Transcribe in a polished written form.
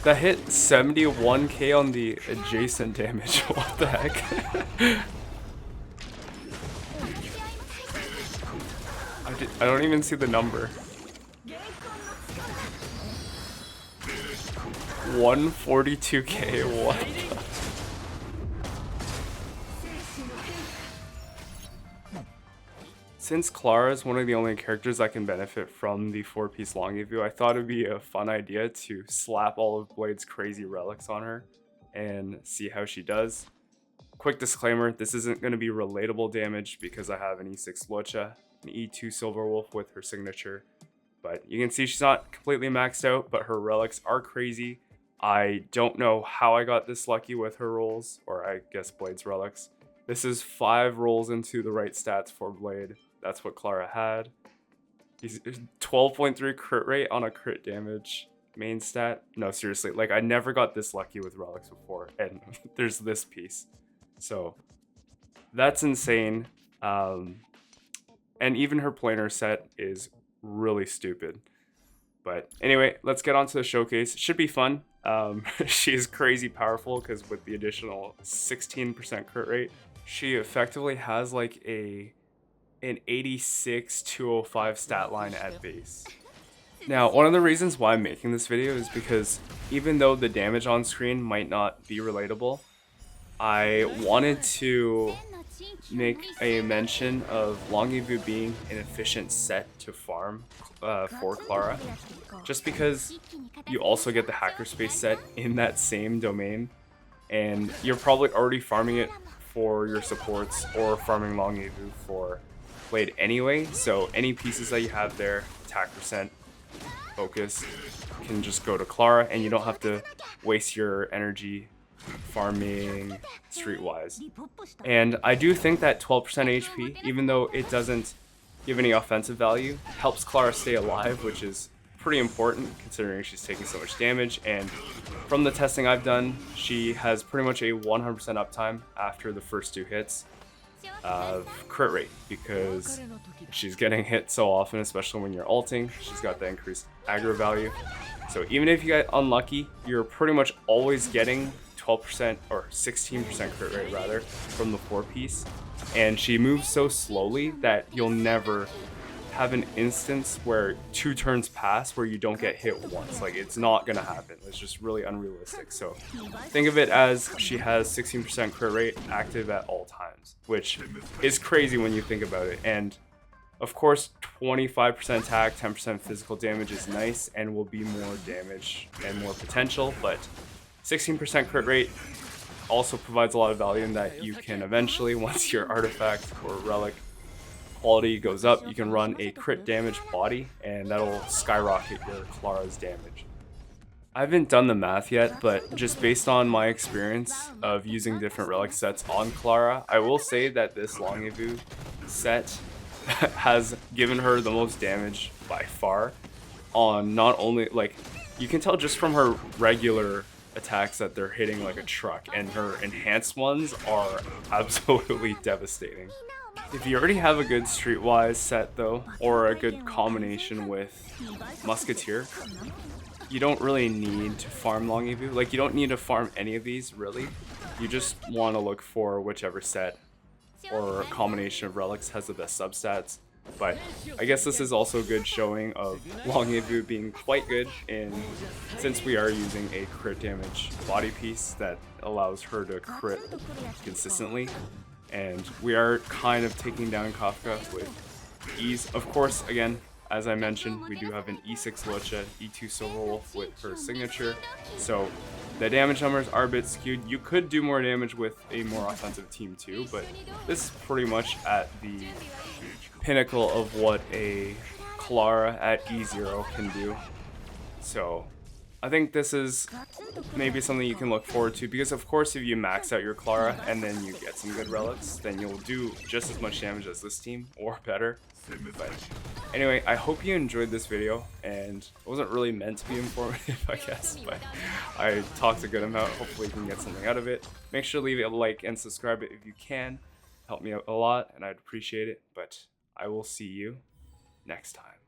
That hit 71k on the adjacent damage. What the heck? I don't even see the number. 142k. What the? Since Clara is one of the only characters that can benefit from the 4-piece Longevous, I thought it'd be a fun idea to slap all of Blade's crazy relics on her and see how she does. Quick disclaimer, this isn't going to be relatable damage because I have an E6 Lucha, an E2 Silver Wolf with her signature, but you can see she's not completely maxed out, but her relics are crazy. I don't know how I got this lucky with her rolls, or I guess Blade's relics. This is 5 rolls into the right stats for Blade. That's what Clara had. He's 12.3 crit rate on a crit damage main stat. No, seriously, like I never got this lucky with relics before, and there's this piece. So that's insane. And even her planar set is really stupid. But anyway, let's get on to the showcase. It should be fun. She is crazy powerful because with the additional 16% crit rate, she effectively has like an 86-205 stat line at base. Now, one of the reasons why I'm making this video is because even though the damage on screen might not be relatable, I wanted to make a mention of Longevous being an efficient set to farm for Clara, just because you also get the hackerspace set in that same domain, and you're probably already farming it for your supports or farming Longevous for Blade anyway, so any pieces that you have there, attack percent, focus, can just go to Clara, and you don't have to waste your energy farming streetwise. And I do think that 12% HP, even though it doesn't give any offensive value, helps Clara stay alive, which is pretty important considering she's taking so much damage. And from the testing I've done, she has pretty much a 100% uptime after the first 2 hits of crit rate, because she's getting hit so often, especially when you're ulting. She's got the increased aggro value, so even if you get unlucky, you're pretty much always getting 12% or 16% crit rate rather from the 4-piece. And she moves so slowly that you'll never have an instance where 2 turns pass where you don't get hit once. Like, it's not gonna happen. It's just really unrealistic. So think of it as she has 16% crit rate active at all times, which is crazy when you think about it. And of course, 25% attack, 10% physical damage is nice and will be more damage and more potential, but 16% crit rate also provides a lot of value in that you can eventually, once your artifact or relic quality goes up, you can run a crit damage body, and that'll skyrocket your Clara's damage. I haven't done the math yet, but just based on my experience of using different relic sets on Clara, I will say that this Longevous set has given her the most damage by far on not only, like, you can tell just from her regular attacks that they're hitting like a truck, and her enhanced ones are absolutely devastating. If you already have a good streetwise set though, or a good combination with Musketeer, you don't really need to farm Longevous. Like, you don't need to farm any of these really. You just want to look for whichever set or a combination of relics has the best substats. But I guess this is also a good showing of Longevous being quite good since we are using a crit damage body piece that allows her to crit consistently. And we are kind of taking down Kafka with ease. Of course, again, as I mentioned, we do have an E6 Lucha, E2 Silver Wolf with her signature, so the damage numbers are a bit skewed. You could do more damage with a more offensive team too, but this is pretty much at the pinnacle of what a Clara at E0 can do. So I think this is maybe something you can look forward to, because of course if you max out your Clara and then you get some good relics, then you'll do just as much damage as this team, or better. But anyway, I hope you enjoyed this video, and it wasn't really meant to be informative, I guess, but I talked a good amount. Hopefully you can get something out of it. Make sure to leave a like and subscribe if you can. Help me out a lot and I'd appreciate it, but I will see you next time.